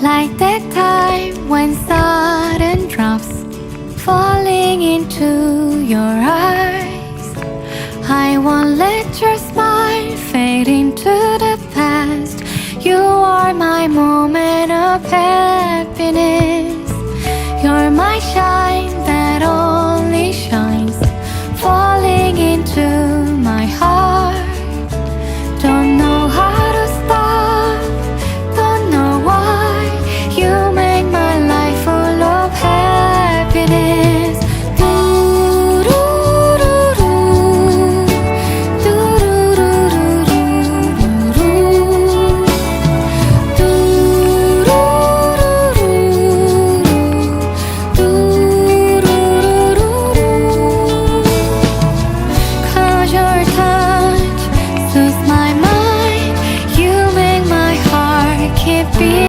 Like that time when sudden drops falling into your eyes. I won't let your smile fade into the past. You are my moment of paradise.